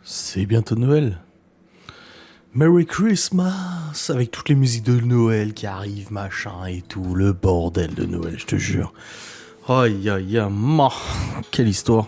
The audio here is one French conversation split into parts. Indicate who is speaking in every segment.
Speaker 1: C'est bientôt Noël. Merry Christmas avec toutes les musiques de Noël qui arrivent, machin et tout, le bordel de Noël, je te jure. Aïe aïe aïe, quelle histoire.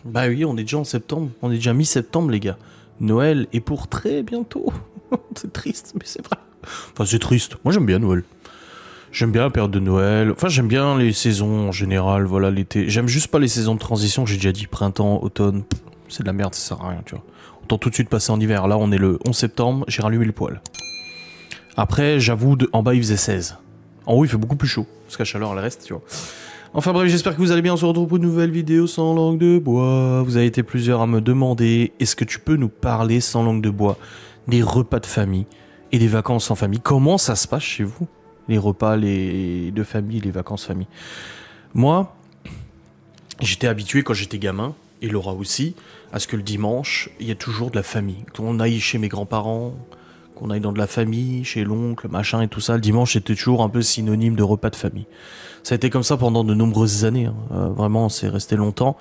Speaker 1: Bah oui, on est déjà en septembre, on est déjà mi-septembre les gars. Noël est pour très bientôt. C'est triste, mais c'est vrai. Enfin c'est triste, moi j'aime bien Noël. J'aime bien la période de Noël, enfin j'aime bien les saisons en général, voilà l'été. J'aime juste pas les saisons de transition, j'ai déjà dit printemps, automne, c'est de la merde, ça sert à rien, tu vois. Autant tout de suite passer en hiver, là on est le 11 septembre, j'ai rallumé le poêle. Après j'avoue, en bas il faisait 16. En haut il fait beaucoup plus chaud, parce qu'à chaleur elle reste, tu vois. Enfin bref, j'espère que vous allez bien, on se retrouve pour une nouvelle vidéo sans langue de bois. Vous avez été plusieurs à me demander, est-ce que tu peux nous parler sans langue de bois des repas de famille et des vacances en famille? Comment ça se passe chez vous? Les repas de famille, les vacances famille. Moi, j'étais habitué quand j'étais gamin, et Laura aussi, à ce que le dimanche, il y a toujours de la famille. Qu'on aille chez mes grands-parents, qu'on aille dans de la famille, chez l'oncle, machin et tout ça, le dimanche c'était toujours un peu synonyme de repas de famille. Ça a été comme ça pendant de nombreuses années, hein. Vraiment, c'est resté longtemps.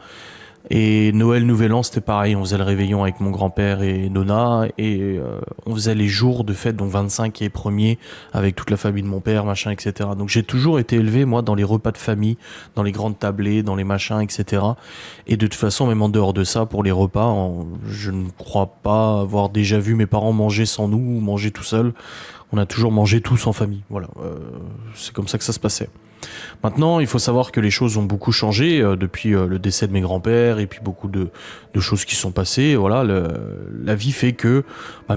Speaker 1: Et Noël, Nouvel An, c'était pareil. On faisait le réveillon avec mon grand-père et Nona. Et on faisait les jours de fête, donc 25 et 1er, avec toute la famille de mon père, machin, etc. Donc j'ai toujours été élevé, moi, dans les repas de famille, dans les grandes tablées, dans les machins, etc. Et de toute façon, même en dehors de ça, pour les repas, je ne crois pas avoir déjà vu mes parents manger sans nous ou manger tout seul. On a toujours mangé tous en famille. Voilà, c'est comme ça que ça se passait. Maintenant, il faut savoir que les choses ont beaucoup changé depuis le décès de mes grands-pères et puis beaucoup de choses qui sont passées. Voilà, la vie fait que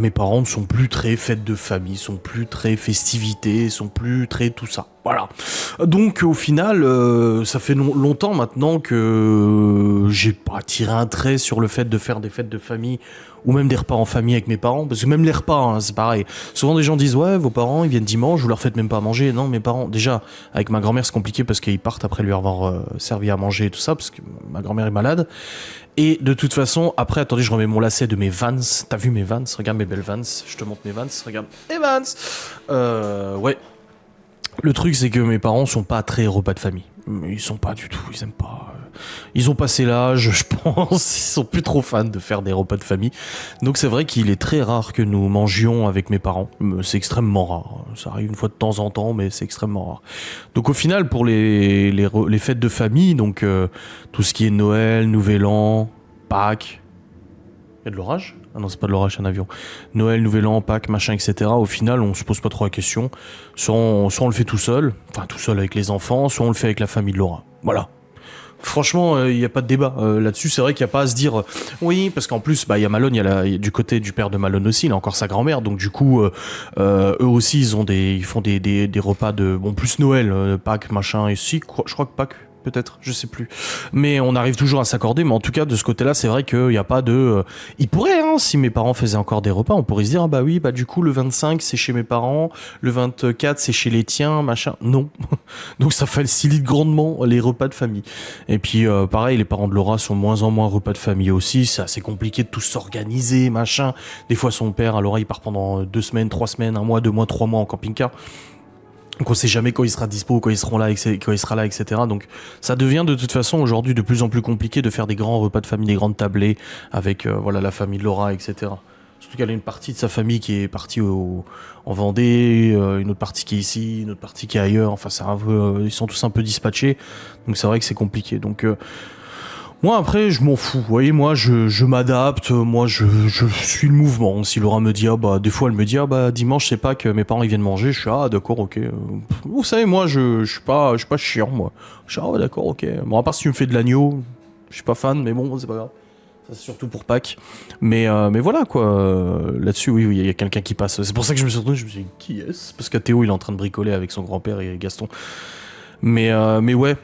Speaker 1: mes parents ne sont plus très fêtes de famille, sont plus très festivités, sont plus très tout ça. Voilà. Donc au final, ça fait longtemps maintenant que j'ai pas tiré un trait sur le fait de faire des fêtes de famille ou même des repas en famille avec mes parents, parce que même les repas, hein, c'est pareil. Souvent des gens disent ouais, vos parents ils viennent dimanche, vous leur faites même pas à manger. Non, mes parents, déjà avec ma grand-mère c'est compliqué parce qu'ils partent après lui avoir servi à manger et tout ça, parce que ma grand-mère est malade. Et de toute façon, après, attendez, je remets mon lacet de mes Vans. T'as vu mes Vans? Regarde mes belles Vans. Je te montre mes Vans. Regarde mes Vans. Ouais. Le truc, c'est que mes parents sont pas très repas de famille. Ils sont pas du tout, ils aiment pas. Ils ont passé l'âge, je pense. Ils sont plus trop fans de faire des repas de famille. Donc c'est vrai qu'il est très rare que nous mangions avec mes parents. C'est extrêmement rare. Ça arrive une fois de temps en temps, mais c'est extrêmement rare. Donc au final, pour les fêtes de famille, donc tout ce qui est Noël, Nouvel An, Pâques. Il y a de l'orage? Ah non, c'est pas de l'orage, c'est un avion. Noël, Nouvel An, Pâques, machin, etc. Au final, on se pose pas trop la question. Soit on le fait tout seul, enfin tout seul avec les enfants, soit on le fait avec la famille de Laura. Voilà. Franchement, il n'y a pas de débat là-dessus. C'est vrai qu'il n'y a pas à se dire oui, parce qu'en plus, il y a Malone, il y a du côté du père de Malone aussi, il a encore sa grand-mère, donc du coup, eux aussi, ils font des repas de plus Noël, Pâques, machin, et si, je crois que Pâques. Peut-être, je sais plus. Mais on arrive toujours à s'accorder, mais en tout cas, de ce côté-là, c'est vrai qu'il n'y a pas de... Il pourrait, hein, si mes parents faisaient encore des repas, on pourrait se dire, ah bah oui, du coup, le 25, c'est chez mes parents, le 24, c'est chez les tiens, machin. Non. Donc ça facilite grandement les repas de famille. Et puis, pareil, les parents de Laura sont de moins en moins repas de famille aussi, c'est assez compliqué de tous s'organiser, machin. Des fois, son père, à Laura, il part pendant 2 semaines, 3 semaines, 1 mois, 2 mois, 3 mois en camping-car. Donc on sait jamais quand il sera dispo, quand ils seront là, quand il sera là, etc. Donc ça devient de toute façon aujourd'hui de plus en plus compliqué de faire des grands repas de famille, des grandes tablées avec la famille de Laura, etc. Surtout qu'elle a une partie de sa famille qui est partie en Vendée, une autre partie qui est ici, une autre partie qui est ailleurs. Enfin c'est un peu, ils sont tous un peu dispatchés. Donc c'est vrai que c'est compliqué. Donc moi après je m'en fous, vous voyez, moi je m'adapte, moi je suis le mouvement. Si Laura me dit des fois elle me dit dimanche c'est pas que mes parents ils viennent manger, je suis d'accord, ok. Vous savez, moi je suis pas chiant, moi. Je suis d'accord, ok. Bon, à part si tu me fais de l'agneau, je suis pas fan, mais bon, c'est pas grave. Ça c'est surtout pour Pâques. Mais voilà quoi, là-dessus oui, il y a quelqu'un qui passe. C'est pour ça que je me suis retrouvé, je me suis dit qui est-ce? Parce que Théo il est en train de bricoler avec son grand-père et Gaston. Mais ouais.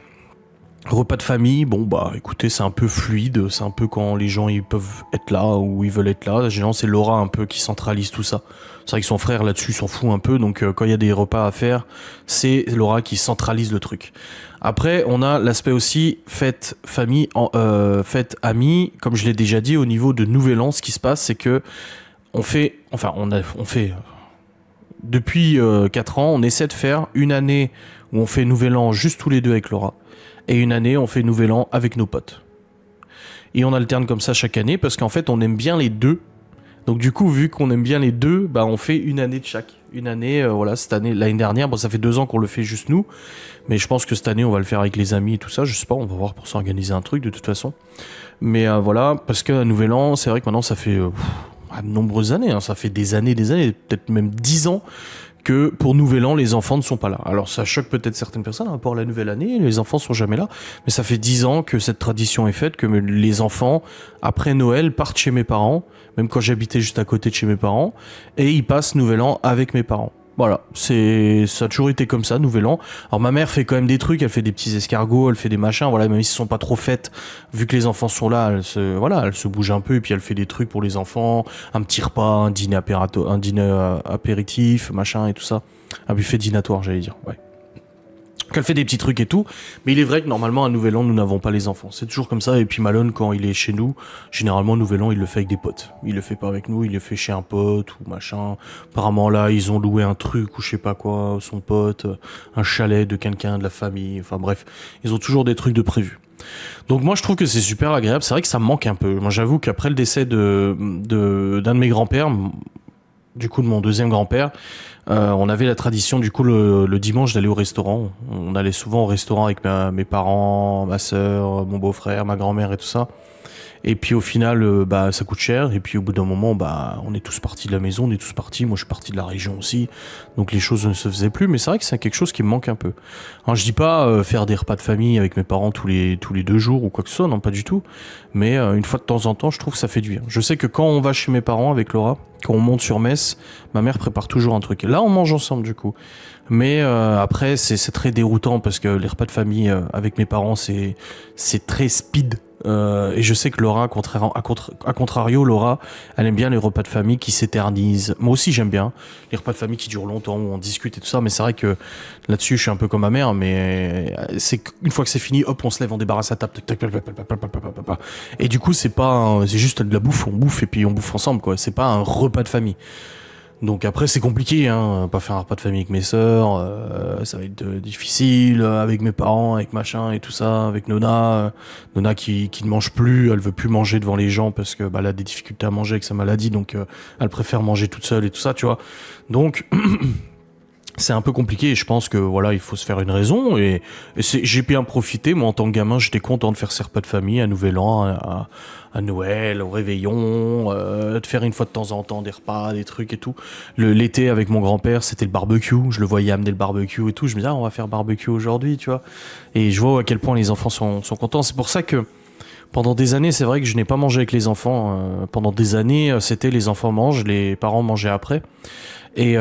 Speaker 1: Repas de famille, écoutez, c'est un peu fluide, c'est un peu quand les gens ils peuvent être là ou ils veulent être là. Généralement c'est Laura un peu qui centralise tout ça. C'est vrai que son frère là-dessus s'en fout un peu, donc quand il y a des repas à faire, c'est Laura qui centralise le truc. Après, on a l'aspect aussi fête famille, fête amis. Comme je l'ai déjà dit, au niveau de Nouvel An, ce qui se passe, c'est que on fait depuis 4 ans, on essaie de faire une année où on fait Nouvel An juste tous les deux avec Laura. Et une année, on fait Nouvel An avec nos potes. et on alterne comme ça chaque année parce qu'en fait on aime bien les deux. Donc du coup, vu qu'on aime bien les deux, bah on fait une année de chaque. Une année, voilà, cette année, l'année dernière, bon ça fait 2 ans qu'on le fait juste nous, mais je pense que cette année on va le faire avec les amis et tout ça, je sais pas, on va voir pour s'organiser un truc de toute façon. Mais voilà, parce qu'un nouvel an, c'est vrai que maintenant ça fait de nombreuses années, hein, ça fait des années, peut-être même 10 ans que pour Nouvel An, les enfants ne sont pas là. Alors ça choque peut-être certaines personnes, hein, pour la nouvelle année, les enfants sont jamais là, mais ça fait 10 ans que cette tradition est faite, que les enfants, après Noël, partent chez mes parents, même quand j'habitais juste à côté de chez mes parents, et ils passent Nouvel An avec mes parents. Voilà, ça a toujours été comme ça, Nouvel An. Alors ma mère fait quand même des trucs, elle fait des petits escargots, elle fait des machins, voilà, même si ce sont pas trop faites, vu que les enfants sont là, elle se bouge un peu et puis elle fait des trucs pour les enfants, un petit repas, un dîner apéritif, machin et tout ça, un buffet dînatoire, j'allais dire, ouais. Qu'elle fait des petits trucs et tout, mais il est vrai que normalement à Nouvel An nous n'avons pas les enfants, c'est toujours comme ça. Et puis Malone, quand il est chez nous, généralement Nouvel An il le fait avec des potes, il le fait pas avec nous, il le fait chez un pote ou machin. Apparemment là ils ont loué un truc ou je sais pas quoi, son pote, un chalet de quelqu'un de la famille, enfin bref, ils ont toujours des trucs de prévu. Donc moi je trouve que c'est super agréable, c'est vrai que ça me manque un peu. Moi j'avoue qu'après le décès d'un de mes grands-pères, du coup de mon deuxième grand-père, on avait la tradition du coup le dimanche d'aller au restaurant. On allait souvent au restaurant avec mes parents, ma sœur, mon beau-frère, ma grand-mère et tout ça. Et puis au final, bah ça coûte cher. Et puis au bout d'un moment, bah on est tous partis de la maison, on est tous partis. Moi je suis parti de la région aussi, donc les choses ne se faisaient plus. Mais c'est vrai que c'est quelque chose qui me manque un peu. Alors je dis pas faire des repas de famille avec mes parents tous les 2 jours ou quoi que ce soit, non pas du tout. Mais une fois de temps en temps, je trouve que ça fait du bien. Je sais que quand on va chez mes parents avec Laura, quand on monte sur Metz, ma mère prépare toujours un truc. Là on mange ensemble du coup. Mais après c'est très déroutant parce que les repas de famille avec mes parents c'est très speed. Et je sais que Laura, à contrario, Laura, elle aime bien les repas de famille qui s'éternisent. Moi aussi, j'aime bien les repas de famille qui durent longtemps, où on discute et tout ça. Mais c'est vrai que là-dessus, je suis un peu comme ma mère. Mais c'est qu'une fois que c'est fini, hop, on se lève, on débarrasse la table, et du coup, c'est juste de la bouffe. On bouffe et puis on bouffe ensemble, quoi. C'est pas un repas de famille. Donc après c'est compliqué, hein, pas faire un repas de famille avec mes sœurs, ça va être difficile, avec mes parents, avec machin et tout ça, avec Nona qui ne mange plus, elle veut plus manger devant les gens parce que bah, elle a des difficultés à manger avec sa maladie, donc elle préfère manger toute seule et tout ça, tu vois. Donc c'est un peu compliqué et je pense que voilà il faut se faire une raison et j'ai bien profité. Moi en tant que gamin j'étais content de faire ces repas de famille à Nouvel An, à Noël, au réveillon, de faire une fois de temps en temps des repas, des trucs et tout. L'été avec mon grand-père c'était le barbecue, je le voyais amener le barbecue et tout, je me disais on va faire barbecue aujourd'hui, tu vois, et je vois à quel point les enfants sont contents. C'est pour ça que pendant des années, c'est vrai que je n'ai pas mangé avec les enfants. Pendant des années, c'était les enfants mangent, les parents mangeaient après. Et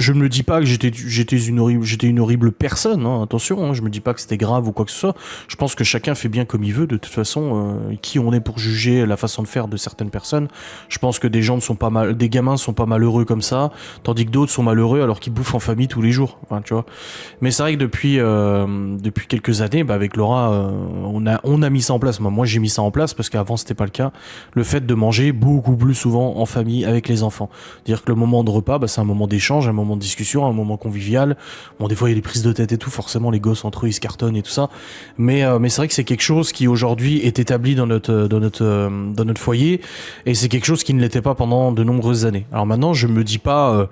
Speaker 1: je me dis pas que j'étais une horrible personne, hein, attention, hein, je me dis pas que c'était grave ou quoi que ce soit. Je pense que chacun fait bien comme il veut, de toute façon, qui on est pour juger la façon de faire de certaines personnes. Je pense que des gamins sont pas malheureux comme ça, tandis que d'autres sont malheureux alors qu'ils bouffent en famille tous les jours, enfin, tu vois. Mais c'est vrai que depuis quelques années, bah, avec Laura, on a mis ça en place. Moi j'ai mis ça en place parce qu'avant c'était pas le cas. Le fait de manger beaucoup plus souvent en famille avec les enfants. Dire que le moment de repas, bah, c'est un moment d'échange, un moment de discussion, un moment convivial. Bon, des fois il y a des prises de tête et tout, forcément les gosses entre eux ils se cartonnent et tout ça. Mais c'est vrai que c'est quelque chose qui aujourd'hui est établi dans notre foyer et c'est quelque chose qui ne l'était pas pendant de nombreuses années. Alors maintenant je me dis pas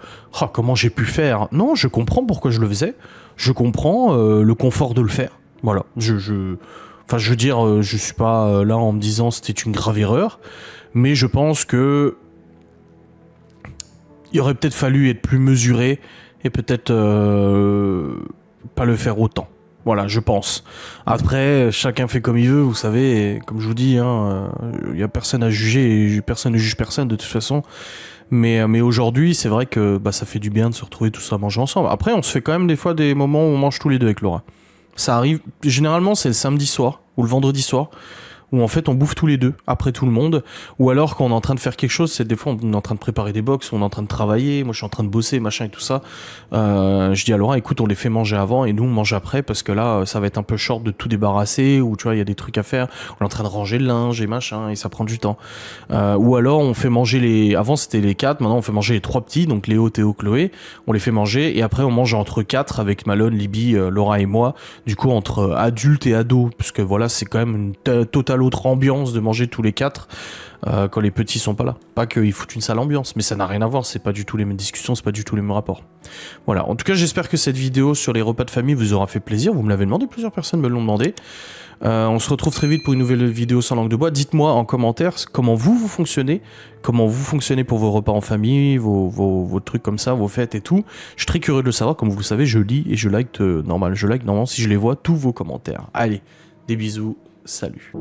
Speaker 1: comment j'ai pu faire. Non, je comprends pourquoi je le faisais. Je comprends le confort de le faire. Voilà. Enfin, je veux dire, je suis pas là en me disant c'était une grave erreur, mais je pense que il aurait peut-être fallu être plus mesuré et peut-être pas le faire autant. Voilà, je pense. Après, chacun fait comme il veut, vous savez, et comme je vous dis, hein, y a personne à juger et personne ne juge personne de toute façon. Mais aujourd'hui, c'est vrai que bah, ça fait du bien de se retrouver tous à manger ensemble. Après, on se fait quand même des fois des moments où on mange tous les deux avec Laura. Ça arrive, généralement c'est le samedi soir ou le vendredi soir, où en fait on bouffe tous les deux, après tout le monde, ou alors quand on est en train de faire quelque chose, c'est des fois on est en train de préparer des box, on est en train de travailler, moi je suis en train de bosser, machin et tout ça, je dis à Laura, écoute, on les fait manger avant et nous on mange après, parce que là ça va être un peu short de tout débarrasser, ou tu vois, il y a des trucs à faire, on est en train de ranger le linge et machin, et ça prend du temps. Ou alors on fait manger avant c'était les 4, maintenant on fait manger les 3 petits, donc Léo, Théo, Chloé, on les fait manger, et après on mange entre 4 avec Malone, Libby, Laura et moi, du coup entre adultes et ados, parce que voilà, c'est quand même une totale autre ambiance de manger tous les 4 quand les petits sont pas là. Pas qu'ils foutent une sale ambiance, mais ça n'a rien à voir, c'est pas du tout les mêmes discussions, c'est pas du tout les mêmes rapports. Voilà, en tout cas j'espère que cette vidéo sur les repas de famille vous aura fait plaisir, vous me l'avez demandé, plusieurs personnes me l'ont demandé. On se retrouve très vite pour une nouvelle vidéo sans langue de bois. Dites-moi en commentaire comment vous fonctionnez, pour vos repas en famille, vos trucs comme ça, vos fêtes et tout. Je suis très curieux de le savoir, comme vous le savez, je lis et je like normalement si je les vois tous vos commentaires. Allez, des bisous, salut.